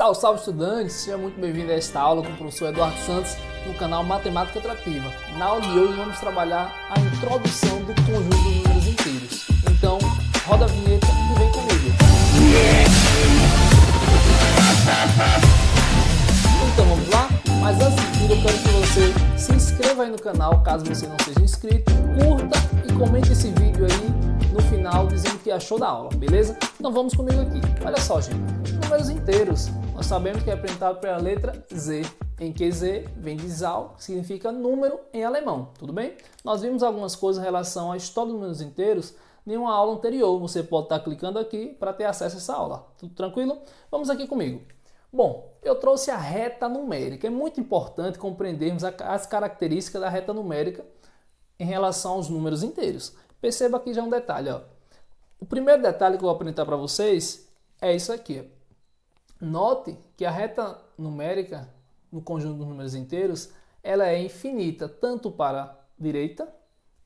Salve, salve estudantes! Seja muito bem-vindo a esta aula com o professor Eduardo Santos no canal Matemática Atrativa. Na aula de hoje vamos trabalhar a introdução do conjunto de números inteiros. Então, roda a vinheta e vem comigo! Então vamos lá? Mas antes de tudo eu quero que você se inscreva aí no canal, caso você não seja inscrito, curta e comente esse vídeo aí no final dizendo que achou da aula, beleza? Então vamos comigo aqui. Olha só, gente, números inteiros. Nós sabemos que é representado pela letra Z, em que Z vem de Zahl, que significa número em alemão, tudo bem? Nós vimos algumas coisas em relação à história dos números inteiros em uma aula anterior. Você pode estar clicando aqui para ter acesso a essa aula. Tudo tranquilo? Vamos aqui comigo. Bom, eu trouxe a reta numérica. É muito importante compreendermos as características da reta numérica em relação aos números inteiros. Perceba aqui já um detalhe, ó. O primeiro detalhe que eu vou apresentar para vocês é isso aqui, ó. Note que a reta numérica no conjunto dos números inteiros, ela é infinita tanto para a direita,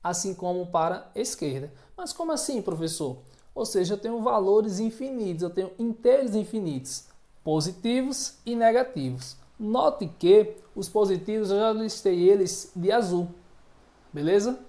assim como para a esquerda. Mas como assim, professor? Ou seja, eu tenho valores infinitos, eu tenho inteiros infinitos, positivos e negativos. Note que os positivos eu já listei eles de azul, beleza?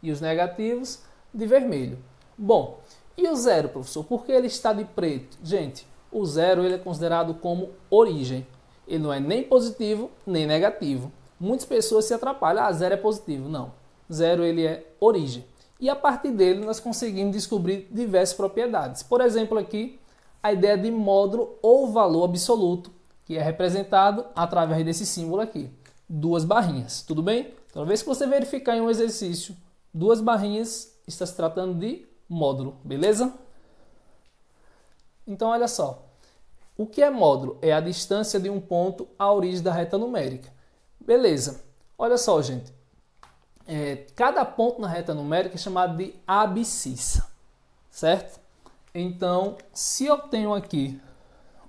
E os negativos de vermelho. Bom, e o zero, professor? Por que ele está de preto? Gente, o zero ele é considerado como origem. Ele não é nem positivo nem negativo. Muitas pessoas se atrapalham. Ah, zero é positivo. Não. Zero ele é origem. E a partir dele nós conseguimos descobrir diversas propriedades. Por exemplo aqui, a ideia de módulo ou valor absoluto, que é representado através desse símbolo aqui. Duas barrinhas. Tudo bem? Toda vez que você verificar em um exercício duas barrinhas, está se tratando de módulo. Beleza? Então, olha só. O que é módulo? É a distância de um ponto à origem da reta numérica. Beleza. Olha só, gente. Cada ponto na reta numérica é chamado de abscissa. Certo? Então, se eu tenho aqui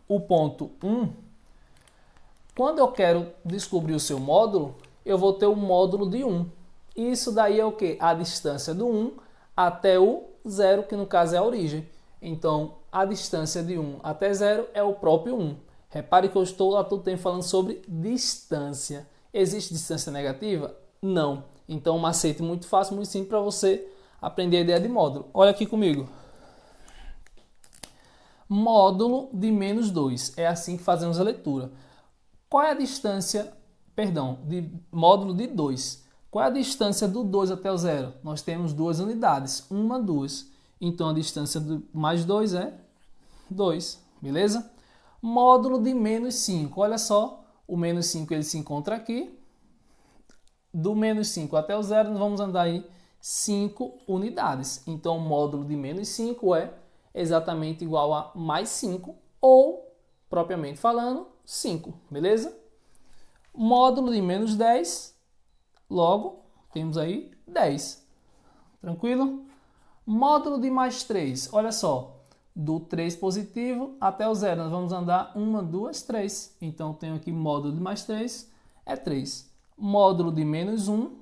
o ponto 1, quando eu quero descobrir o seu módulo, eu vou ter o módulo de 1. Isso daí é o quê? A distância do 1 até o 0, que no caso é a origem. Então, a distância de 1 até 0 é o próprio 1. Repare que eu estou a todo tempo falando sobre distância. Existe distância negativa? Não. Então, um macete muito fácil, muito simples para você aprender a ideia de módulo. Olha aqui comigo. Módulo de menos 2. É assim que fazemos a leitura. Qual é a distância, de módulo de 2? Qual é a distância do 2 até o 0? Nós temos duas unidades. 1, 2. Então, a distância do mais 2 é 2, beleza? Módulo de menos 5, olha só, o menos 5 ele se encontra aqui. Do menos 5 até o 0, nós vamos andar aí 5 unidades. Então, o módulo de menos 5 é exatamente igual a mais 5, ou, propriamente falando, 5, beleza? Módulo de menos 10, logo, temos aí 10, tranquilo? Módulo de mais 3, olha só, do 3 positivo até o 0, nós vamos andar 1, 2, 3. Então, tenho aqui módulo de mais 3, é 3. Módulo de menos 1,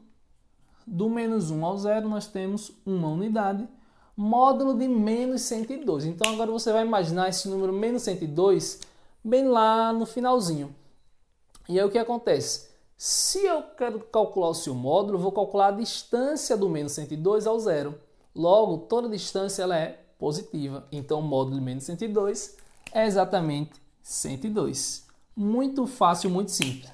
do menos 1 ao 0, nós temos uma unidade. Módulo de menos 102. Então, agora você vai imaginar esse número menos 102 bem lá no finalzinho. E aí, o que acontece? Se eu quero calcular o seu módulo, eu vou calcular a distância do menos 102 ao 0. Logo, toda distância ela é positiva. Então, o módulo de menos 102 é exatamente 102. Muito fácil, muito simples.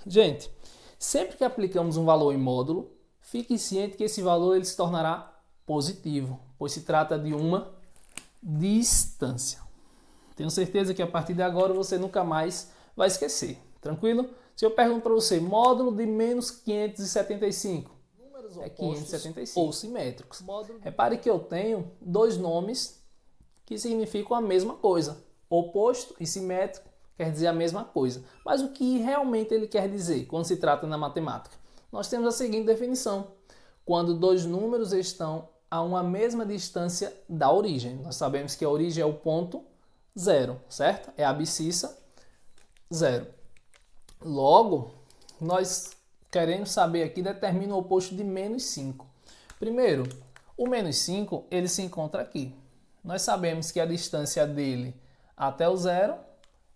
Gente, sempre que aplicamos um valor em módulo, fique ciente que esse valor ele se tornará positivo, pois se trata de uma distância. Tenho certeza que a partir de agora você nunca mais vai esquecer. Tranquilo? Se eu pergunto para você, módulo de menos 575, é 575 ou simétricos. Repare que eu tenho dois nomes que significam a mesma coisa. Oposto e simétrico quer dizer a mesma coisa. Mas o que realmente ele quer dizer quando se trata na matemática? Nós temos a seguinte definição. Quando dois números estão a uma mesma distância da origem. Nós sabemos que a origem é o ponto 0, certo? É a abscissa 0. Logo, nós queremos saber aqui, determina o oposto de menos 5. Primeiro, o menos 5, ele se encontra aqui. Nós sabemos que a distância dele até o 0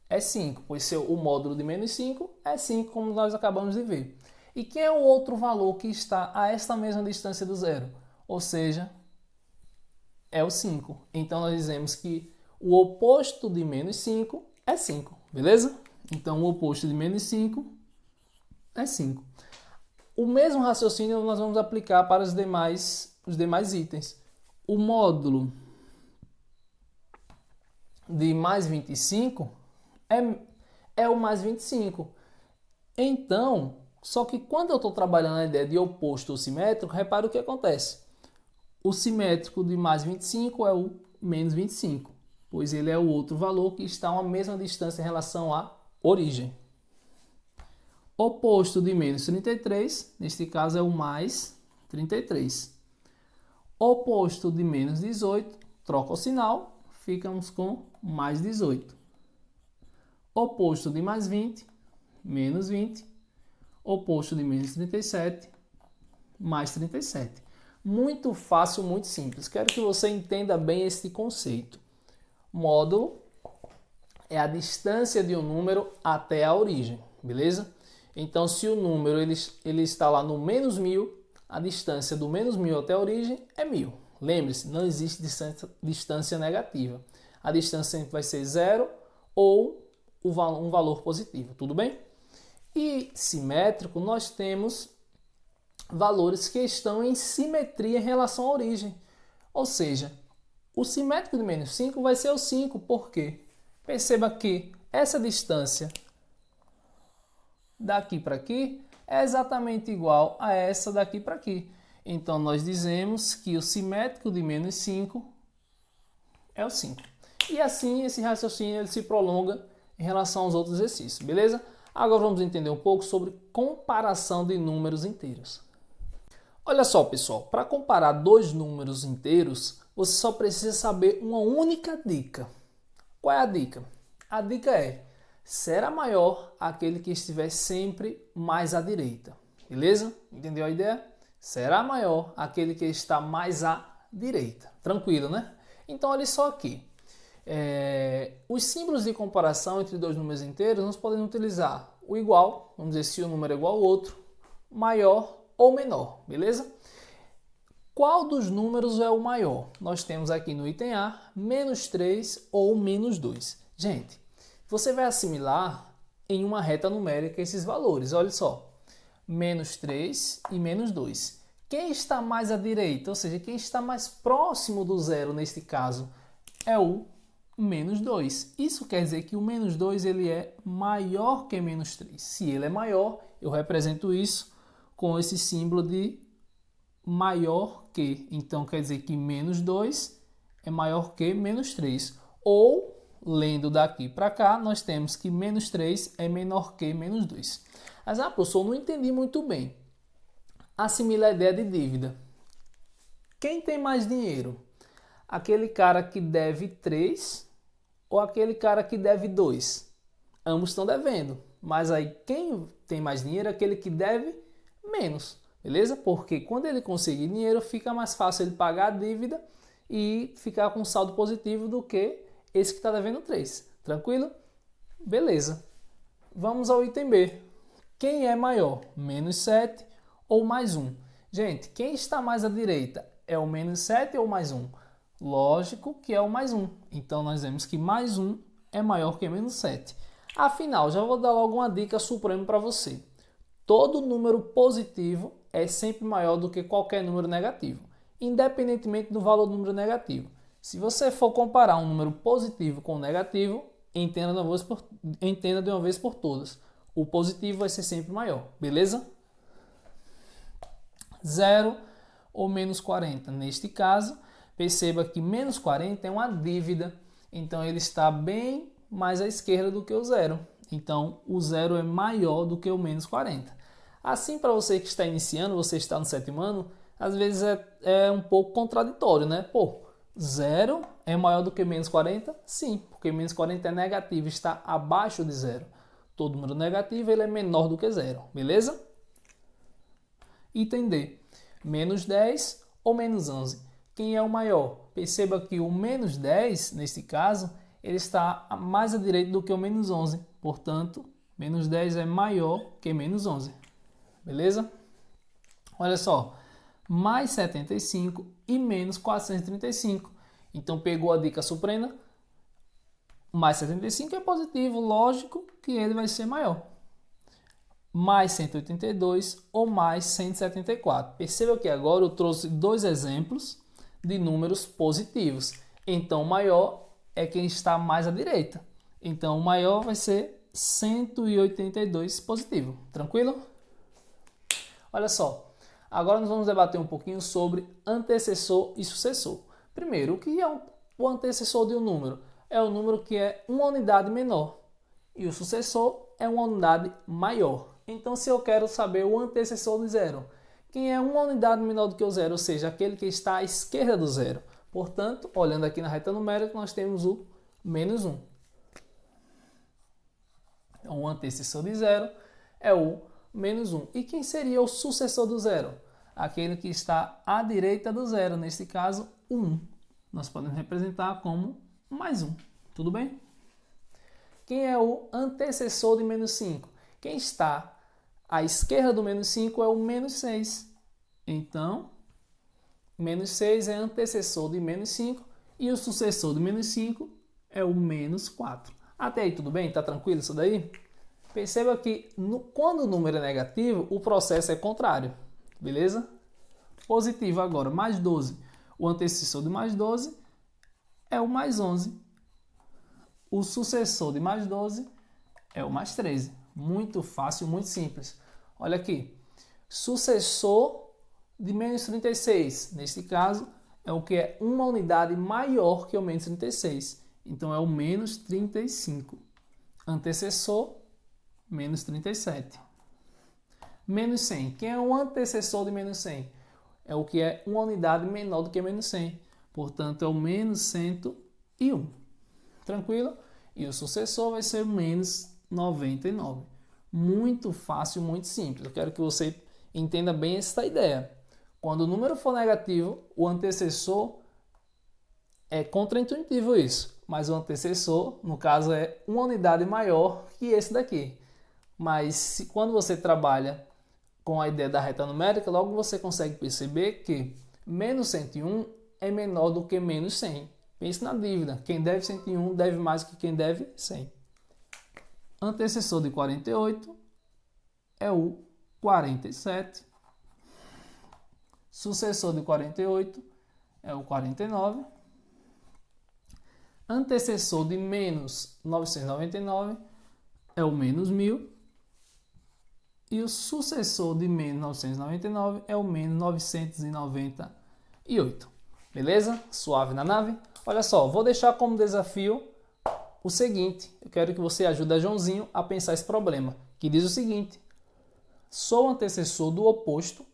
é 5, pois o módulo de menos 5 é 5, como nós acabamos de ver. E quem é o outro valor que está a esta mesma distância do zero? Ou seja, é o 5. Então, nós dizemos que o oposto de menos 5 é 5, beleza? Então, o oposto de menos 5 é 5. O mesmo raciocínio nós vamos aplicar para os demais itens. O módulo de mais 25 é o mais 25. Então, só que quando eu estou trabalhando a ideia de oposto ou simétrico, repara o que acontece. O simétrico de mais 25 é o menos 25, pois ele é o outro valor que está a uma mesma distância em relação à origem. Oposto de menos 33, neste caso é o mais 33. Oposto de menos 18, troca o sinal, ficamos com mais 18. Oposto de mais 20, menos 20. Oposto de menos 37, mais 37. Muito fácil, muito simples. Quero que você entenda bem este conceito. Módulo é a distância de um número até a origem, beleza? Então, se o número ele está lá no menos 1000, a distância do menos 1000 até a origem é 1000. Lembre-se, não existe distância negativa. A distância sempre vai ser 0 ou um valor positivo, tudo bem? E simétrico, nós temos valores que estão em simetria em relação à origem. Ou seja, o simétrico de menos 5 vai ser o 5. Por quê? Perceba que essa distância daqui para aqui é exatamente igual a essa daqui para aqui. Então, nós dizemos que o simétrico de menos 5 é o 5. E assim, esse raciocínio ele se prolonga em relação aos outros exercícios, beleza? Agora vamos entender um pouco sobre comparação de números inteiros. Olha só, pessoal, para comparar dois números inteiros, você só precisa saber uma única dica. Qual é a dica? A dica é: será maior aquele que estiver sempre mais à direita. Beleza? Entendeu a ideia? Será maior aquele que está mais à direita. Tranquilo, né? Então, olha só aqui. Os símbolos de comparação entre dois números inteiros, nós podemos utilizar o igual, vamos dizer se o número é igual ao outro, maior ou menor, beleza? Qual dos números é o maior? Nós temos aqui no item A, menos 3 ou menos 2. Gente, você vai assimilar em uma reta numérica esses valores, olha só. Menos 3 e menos 2. Quem está mais à direita, ou seja, quem está mais próximo do zero neste caso, é o menos 2. Isso quer dizer que o menos 2 ele é maior que menos 3. Se ele é maior, eu represento isso com esse símbolo de maior que. Então, quer dizer que menos 2 é maior que menos 3. Ou, lendo daqui para cá, nós temos que menos 3 é menor que menos 2. Mas, professor, não entendi muito bem. Assimila a ideia de dívida. Quem tem mais dinheiro? Aquele cara que deve 3 ou aquele cara que deve 2? Ambos estão devendo. Mas aí quem tem mais dinheiro é aquele que deve menos. Beleza? Porque quando ele conseguir dinheiro, fica mais fácil ele pagar a dívida e ficar com saldo positivo do que esse que está devendo 3. Tranquilo? Beleza. Vamos ao item B. Quem é maior? Menos 7 ou mais 1? Gente, quem está mais à direita é o menos 7 ou mais 1? Lógico que é o mais 1. Então, nós vemos que mais 1 é maior que menos 7. Afinal, já vou dar logo uma dica suprema para você. Todo número positivo é sempre maior do que qualquer número negativo, independentemente do valor do número negativo. Se você for comparar um número positivo com um negativo, entenda de uma vez por todas. O positivo vai ser sempre maior, beleza? 0 ou menos 40. Neste caso, perceba que menos 40 é uma dívida, então ele está bem mais à esquerda do que o 0. Então, o 0 é maior do que o menos 40. Assim, para você que está iniciando, você está no 7º ano, às vezes é um pouco contraditório, né? 0 é maior do que menos 40? Sim, porque menos 40 é negativo, está abaixo de 0. Todo número negativo ele é menor do que 0, beleza? Item D, menos 10 ou menos 11. Quem é o maior? Perceba que o menos 10, neste caso, ele está mais à direita do que o menos 11. Portanto, menos 10 é maior que menos 11. Beleza? Olha só, mais 75 e menos 435. Então, pegou a dica suprema. Mais 75 é positivo, lógico que ele vai ser maior. Mais 182 ou mais 174. Perceba que agora eu trouxe dois exemplos de números positivos. Então, o maior é quem está mais à direita. Então, o maior vai ser 182 positivo. Tranquilo? Olha só. Agora nós vamos debater um pouquinho sobre antecessor e sucessor. Primeiro, o que é o antecessor de um número? É o número que é uma unidade menor. E o sucessor é uma unidade maior. Então, se eu quero saber o antecessor de zero, quem é uma unidade menor do que o zero, ou seja, aquele que está à esquerda do zero. Portanto, olhando aqui na reta numérica, nós temos o menos 1. Então, o antecessor de zero é o menos 1. E quem seria o sucessor do zero? Aquele que está à direita do zero, nesse caso, o 1. Nós podemos representar como mais 1. Tudo bem? Quem é o antecessor de menos 5? Quem está à esquerda do menos 5 é o menos 6. Então, menos 6 é antecessor de menos 5 e o sucessor de menos 5 é o menos 4. Até aí tudo bem? Tá tranquilo isso daí? Perceba que quando o número é negativo, o processo é contrário. Beleza? Positivo agora, mais 12. O antecessor de mais 12 é o mais 11. O sucessor de mais 12 é o mais 13. Muito fácil, muito simples. Olha aqui. Sucessor de menos 36. Neste caso, é o que é uma unidade maior que o menos 36. Então, é o menos 35. Antecessor, menos 37. Menos 100. Quem é o antecessor de menos 100? É o que é uma unidade menor do que menos 100. Portanto, é o menos 101. Tranquilo? E o sucessor vai ser menos 99. Muito fácil, muito simples. Eu quero que você entenda bem essa ideia. Quando o número for negativo, o antecessor é contraintuitivo isso. Mas o antecessor, no caso, é uma unidade maior que esse daqui. Mas quando você trabalha com a ideia da reta numérica, logo você consegue perceber que menos 101 é menor do que menos 100. Pense na dívida. Quem deve 101 deve mais que quem deve 100. Antecessor de 48 é o 47. Sucessor de 48 é o 49. Antecessor de menos 999 é o menos 1000. E o sucessor de menos 999 é o menos 998. Beleza? Suave na nave? Olha só, vou deixar como desafio o seguinte. Eu quero que você ajude a Joãozinho a pensar esse problema. Que diz o seguinte. Sou antecessor do oposto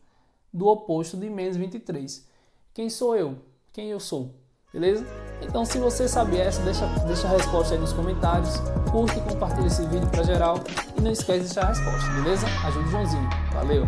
de menos 23. Quem sou eu? Quem eu sou? Beleza? Então, se você sabe essa, deixa a resposta aí nos comentários. Curte e compartilha esse vídeo para geral. E não esquece de deixar a resposta, beleza? Ajude o Joãozinho. Valeu!